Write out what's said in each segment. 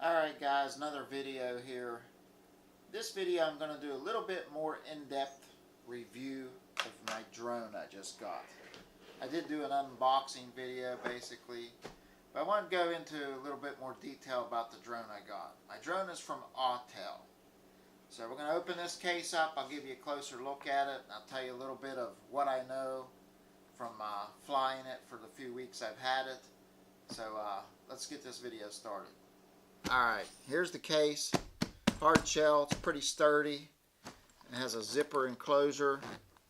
Alright guys, another video here. This video I'm going to do a little bit more in-depth review of my drone I just got. I did do an unboxing video basically, but I want to go into a little bit more detail about the drone I got. My drone is from Autel. So we're going to open this case up, I'll give you a closer look at it, and I'll tell you a little bit of what I know from flying it for the few weeks I've had it. So let's get this video started. Alright, here's the case. Hard shell, it's pretty sturdy. It has a zipper enclosure.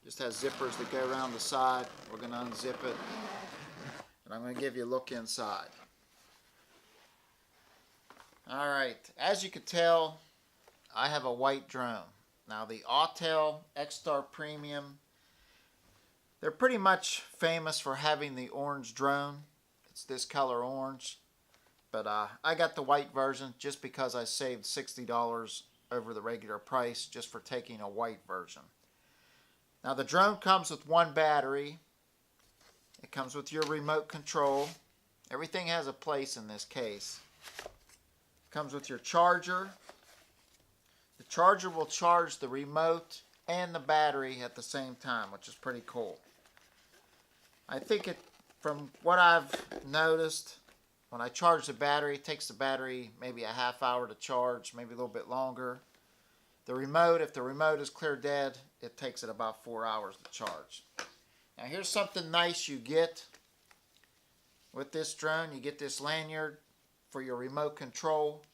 Just has zippers that go around the side. We're going to unzip it. And I'm going to give you a look inside. Alright, as you can tell, I have a white drone. Now the Autel X Star Premium, they're pretty much famous for having the orange drone. It's this color orange. But I got the white version just because I saved $60 over the regular price just for taking a white version. Now the drone comes with one battery. It comes with your remote control. Everything has a place in this case. It comes with your charger. The charger will charge the remote and the battery at the same time, which is pretty cool. I think from what I've noticed, when I charge the battery, it takes the battery maybe a half hour to charge, maybe a little bit longer. The remote, if the remote is clear dead, it takes it about 4 hours to charge. Now here's something nice you get with this drone. You get this lanyard for your remote control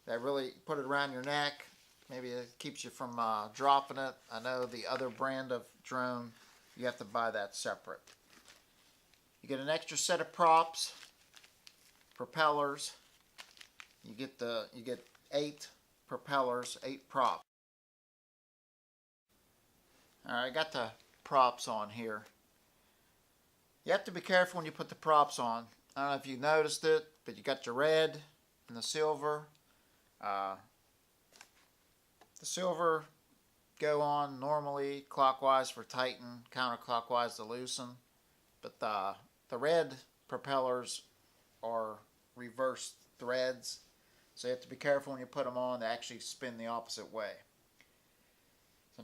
that really put it around your neck. Maybe it keeps you from dropping it. I know the other brand of drone, you have to buy that separate. You get an extra set of props. Propellers. You get 8 propellers, 8 props. Alright, I got the props on here. You have to be careful when you put the props on. I don't know if you noticed it, but you got your red and the silver. The silver go on normally clockwise for tighten, counterclockwise to loosen. But the red propellers are reverse threads, so you have to be careful when you put them on. They actually spin the opposite way.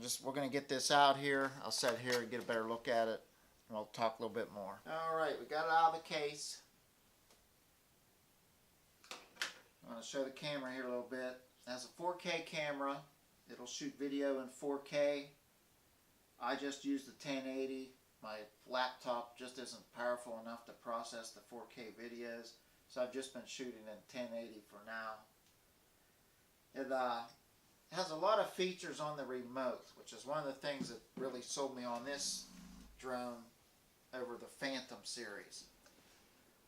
So we're going to get this out here. I'll set it here and get a better look at it, and we'll talk a little bit more. Alright, we got it out of the case. I'm going to show the camera here a little bit. It has a 4K camera. It'll shoot video in 4K. I just used the 1080. My laptop just isn't powerful enough to process the 4K videos, so I've just been shooting in 1080 for now. It has a lot of features on the remote, which is one of the things that really sold me on this drone over the Phantom series.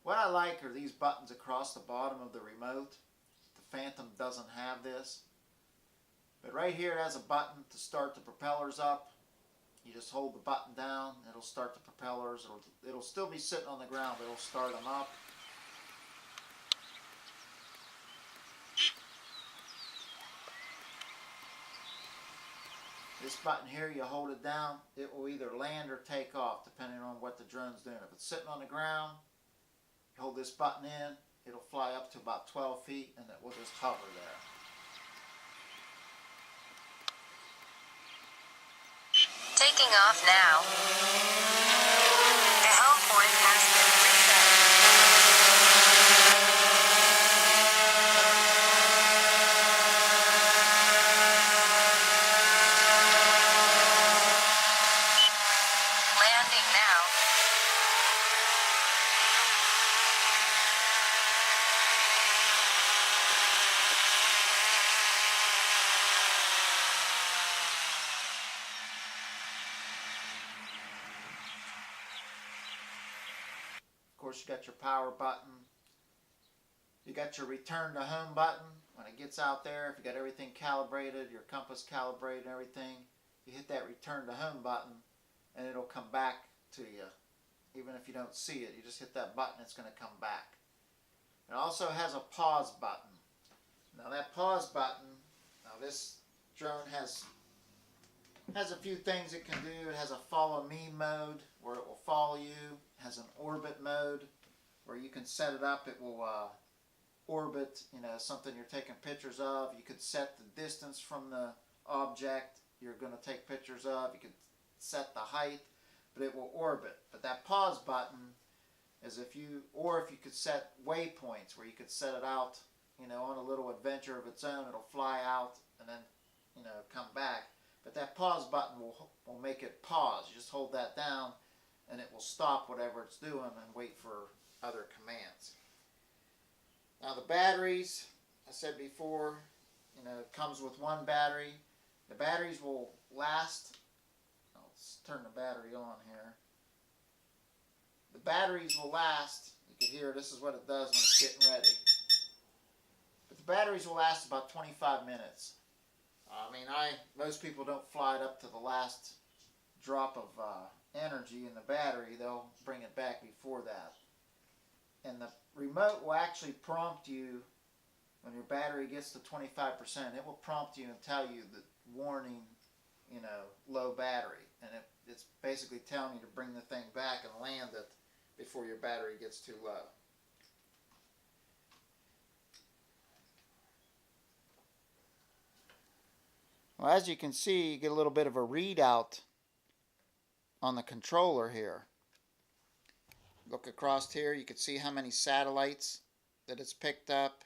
What I like are these buttons across the bottom of the remote. The Phantom doesn't have this. But right here it has a button to start the propellers up. You just hold the button down, it'll start the propellers. It'll still be sitting on the ground, but it'll start them up. This button here, you hold it down, it will either land or take off depending on what the drone's doing. If it's sitting on the ground, you hold this button in, it'll fly up to about 12 feet and it will just hover there. Taking off now. The home point has been reset. Landing now. Of course, you got your power button. You got your return to home button. When it gets out there, if you got everything calibrated, your compass calibrated and everything, you hit that return to home button and it'll come back to you. Even if you don't see it, you just hit that button, it's going to come back. It also has a pause button. Now that pause button, this drone has a few things it can do. It has a follow me mode where it will follow you. It has an orbit mode where you can set it up. It will orbit, something you're taking pictures of. You could set the distance from the object you're going to take pictures of. You could set the height, but it will orbit. But that pause button is if you could set waypoints where you could set it out, on a little adventure of its own. It'll fly out and then, come back. But that pause button will make it pause. You just hold that down and it will stop whatever it's doing and wait for other commands. Now the batteries, I said before, it comes with one battery. The batteries will last. Let's turn the battery on here. The batteries will last. You can hear this is what it does when it's getting ready. But the batteries will last about 25 minutes. Most people don't fly it up to the last drop of energy in the battery. They'll bring it back before that. And the remote will actually prompt you when your battery gets to 25%. It will prompt you and tell you the warning, low battery. And it's basically telling you to bring the thing back and land it before your battery gets too low. Well, as you can see, you get a little bit of a readout on the controller here. Look across here, you can see how many satellites that it's picked up.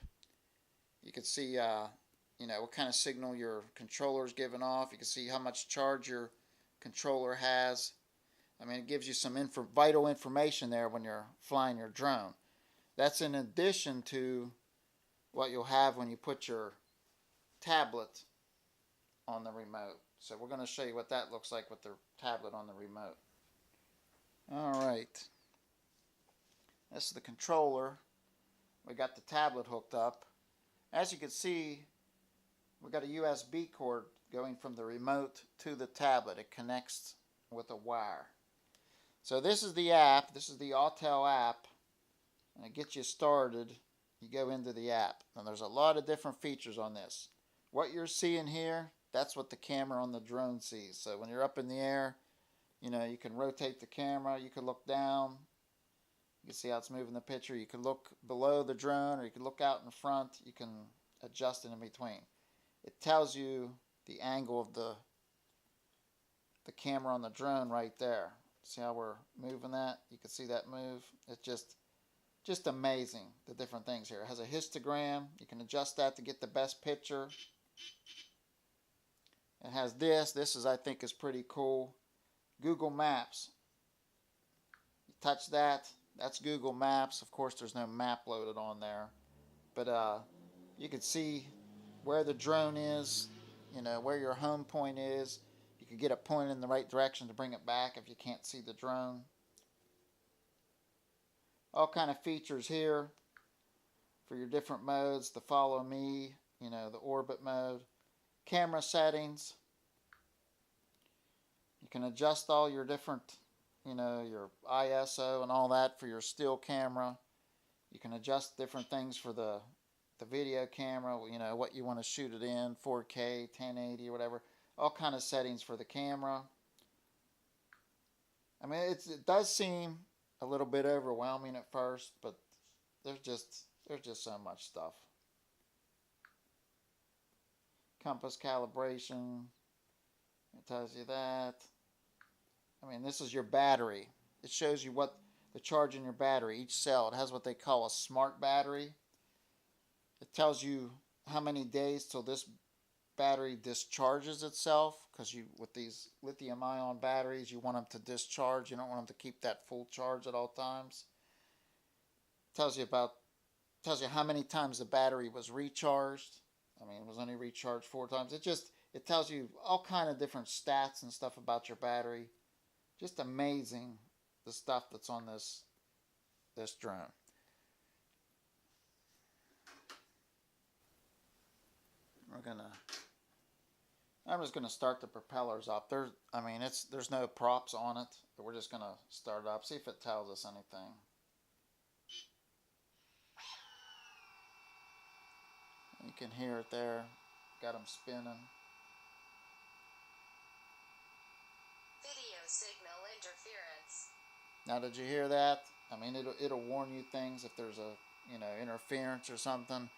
You can see, what kind of signal your controller is giving off. You can see how much charge your controller has. It gives you some vital information there when you're flying your drone. That's in addition to what you'll have when you put your tablet on the remote. So we're going to show you what that looks like with the tablet on the remote. Alright. This is the controller. We got the tablet hooked up. As you can see, we got a USB cord going from the remote to the tablet. It connects with a wire. So this is the app. This is the Autel app. And it gets you started. You go into the app. And there's a lot of different features on this. What you're seeing here, that's what the camera on the drone sees. So when you're up in the air, you can rotate the camera. You can look down. You can see how it's moving the picture. You can look below the drone, or you can look out in front. You can adjust it in between. It tells you the angle of the camera on the drone right there. See how we're moving that? You can see that move. It's just amazing, the different things here. It has a histogram. You can adjust that to get the best picture. It has this. This I think is pretty cool. Google Maps. You touch that. That's Google Maps. Of course, there's no map loaded on there. But you can see where the drone is, where your home point is. You can get it pointed in the right direction to bring it back if you can't see the drone. All kind of features here for your different modes. The follow me, the orbit mode. Camera settings. You can adjust all your different, your ISO and all that for your still camera. You can adjust different things for the video camera, what you want to shoot it in, 4K, 1080 or whatever. All kind of settings for the camera. It does seem a little bit overwhelming at first, but there's just so much stuff. Compass calibration. It tells you that. This is your battery. It shows you what the charge in your battery. Each cell, it has what they call a smart battery. It tells you how many days till this battery discharges itself, because with these lithium-ion batteries, you want them to discharge. You don't want them to keep that full charge at all times. It tells you how many times the battery was recharged. It was only recharged 4 times. It tells you all kind of different stats and stuff about your battery. Just amazing, the stuff that's on this drone. I'm just gonna start the propellers up. There's no props on it, but we're just gonna start it up. See if it tells us anything. You can hear it there. Got them spinning. Video signal interference. Now, did you hear that? It'll warn you things if there's a interference or something,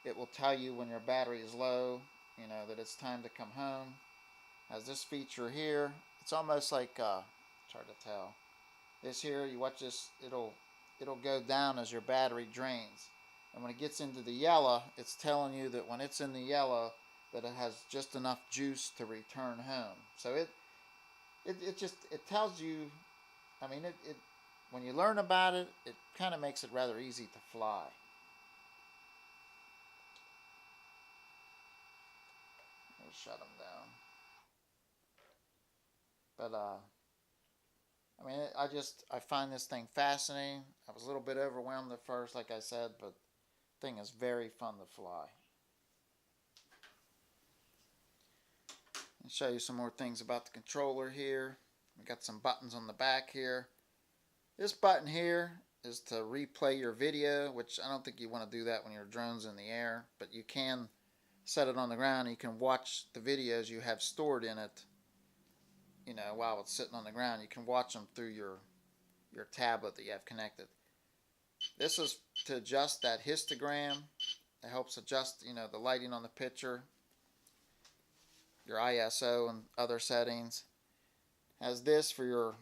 it will tell you when your battery is low, that it's time to come home. Has this feature here. It's almost like, it's hard to tell. This here, you watch this, it'll go down as your battery drains. And when it gets into the yellow, it's telling you that when it's in the yellow, that it has just enough juice to return home. So it tells you, I mean, when you learn about it, it kind of makes it rather easy to fly. We'll shut them down. But I mean, I find this thing fascinating. I was a little bit overwhelmed at first, like I said, but the thing is very fun to fly. I'll show you some more things about the controller here. We got some buttons on the back here. This button here is to replay your video, which I don't think you want to do that when your drone's in the air, but you can set it on the ground and you can watch the videos you have stored in it, while it's sitting on the ground. You can watch them through your tablet that you have connected. This is to adjust that histogram. It helps adjust, the lighting on the picture, your ISO and other settings. Has this for your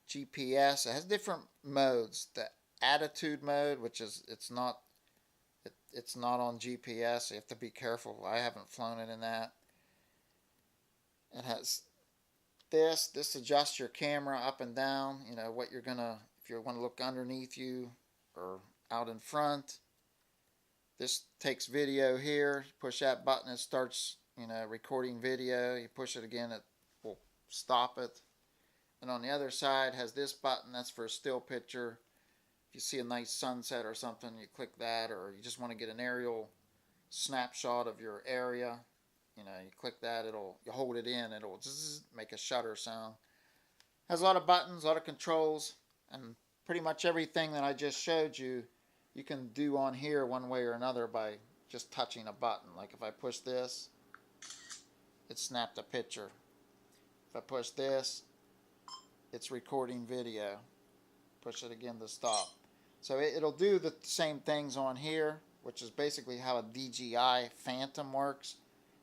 GPS. It has different modes. The attitude mode, which is it's not on GPS. You have to be careful. I haven't flown it in that. It has this adjusts your camera up and down, what you're gonna, if you want to look underneath you or out in front. This takes video here. Push that button, it starts recording video. You push it again, it will stop it. And on the other side has this button, that's for a still picture. If you see a nice sunset or something, you click that, or you just want to get an aerial snapshot of your area, you click that, you hold it in, it'll zzz, make a shutter sound. Has a lot of buttons, a lot of controls, and pretty much everything that I just showed you, you can do on here one way or another by just touching a button. Like if I push this, it snapped a picture. If I push this, it's recording video. Push it again to stop. So it'll do the same things on here, which is basically how a DJI Phantom works.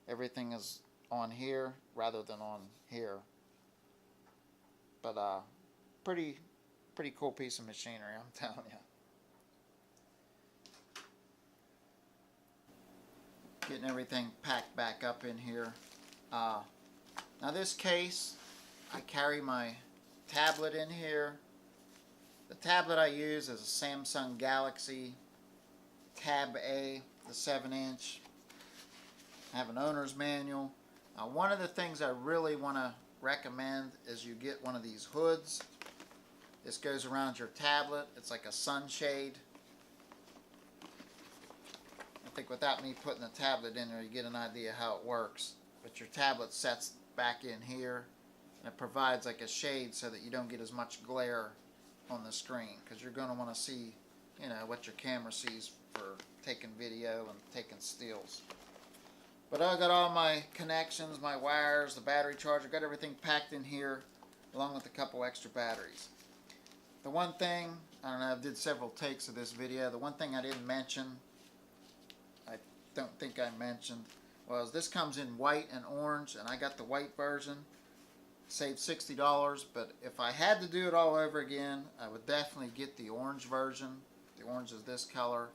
Everything is on here rather than on here. But pretty cool piece of machinery, I'm telling you. Getting everything packed back up in here. Now this case, I carry my tablet in here. The tablet I use is a Samsung Galaxy Tab A, the 7-inch. I have an owner's manual. Now one of the things I really want to recommend is you get one of these hoods. This goes around your tablet. It's like a sunshade. I think without me putting the tablet in there, you get an idea how it works. But your tablet sets back in here, and it provides like a shade so that you don't get as much glare on the screen, because you're going to want to see, what your camera sees for taking video and taking stills. But I got all my connections, my wires, the battery charger, got everything packed in here, along with a couple extra batteries. The one thing, I don't know, I did several takes of this video. The one thing I didn't mention, I don't think I mentioned, was this comes in white and orange, and I got the white version. Saved $60, but if I had to do it all over again, I would definitely get the orange version. The orange is this color,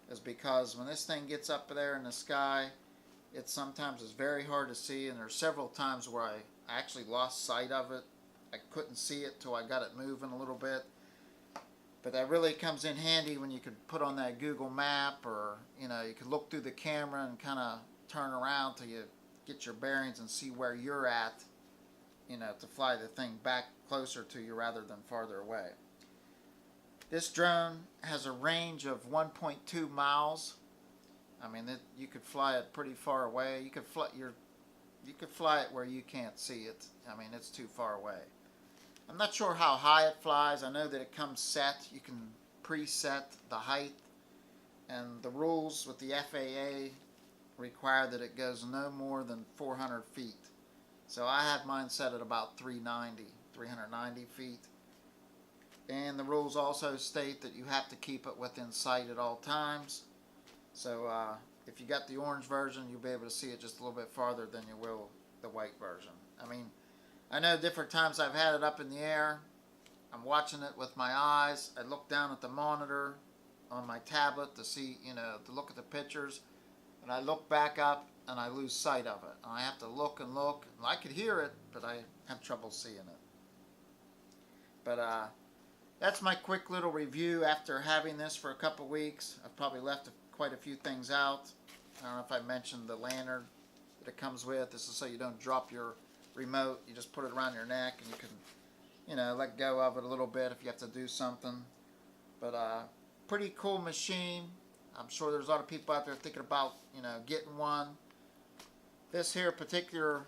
is because when this thing gets up there in the sky, it sometimes is very hard to see, and there's several times where I actually lost sight of it. I couldn't see it till I got it moving a little bit. But that really comes in handy when you could put on that Google map, or you could look through the camera and kind of turn around till you get your bearings and see where you're at, to fly the thing back closer to you rather than farther away. This drone has a range of 1.2 miles. I mean, you could fly it pretty far away. You could fly it where you can't see it. I mean, it's too far away. I'm not sure how high it flies. I know that it comes set. You can preset the height, and the rules with the FAA require that it goes no more than 400 feet. So I have mine set at about 390 feet. And the rules also state that you have to keep it within sight at all times. So if you got the orange version, you'll be able to see it just a little bit farther than you will the white version. I mean, I know different times I've had it up in the air. I'm watching it with my eyes. I look down at the monitor on my tablet to see, to look at the pictures. And I look back up and I lose sight of it. And I have to look and look. And I could hear it, but I have trouble seeing it. But that's my quick little review after having this for a couple weeks. I've probably left quite a few things out. I don't know if I mentioned the lanyard that it comes with. This is so you don't drop your remote. You just put it around your neck and you can, let go of it a little bit if you have to do something. But pretty cool machine. I'm sure there's a lot of people out there thinking about, getting one. This here particular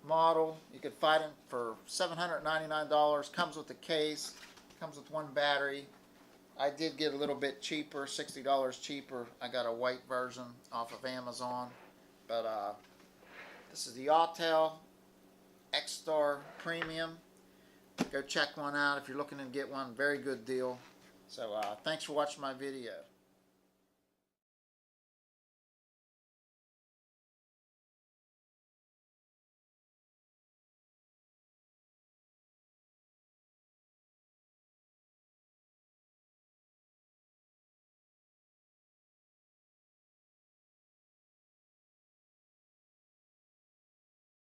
model, you could find it for $799. Comes with a case. Comes with one battery. I did get a little bit cheaper, $60 cheaper. I got a white version off of Amazon. But this is the Autel X Star Premium. Go check one out if you're looking to get one. Very good deal. So thanks for watching my video.